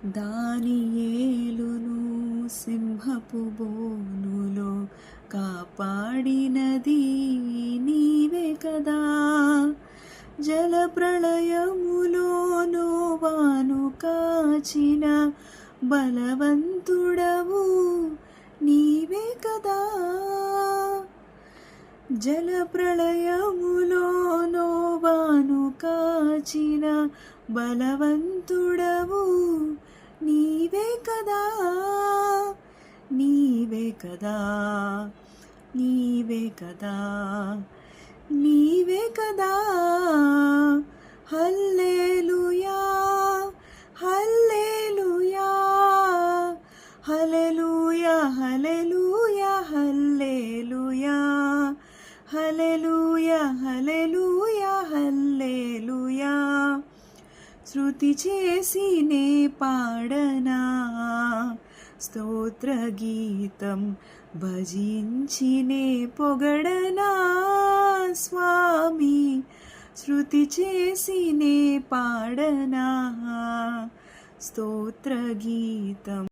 దానియేలును సింహపు బోనులో కాపాడినది నీవే కదా. జలప్రళయములో నోవాను కాచిన బలవంతుడవు నీవే కదా. జలప్రళయములో నోవాను కాచిన బలవంతుడవు నీవే కదా. నీవే కదా, నీవే కదా, నీవే కదా. హల్లెలూయా, హల్లెలూయా, హల్లెలూయా, హల్లెలూయా, హల్లెలూయా, హల్లెలూయా, హల్లెలూయా, హల్లెలూయా. శృతి చేసి నే పాడనా స్తోత్ర గీతం, భజించినే పొగడనా స్వామి. శృతి చేసి నే పాడనా స్తోత్ర గీతం.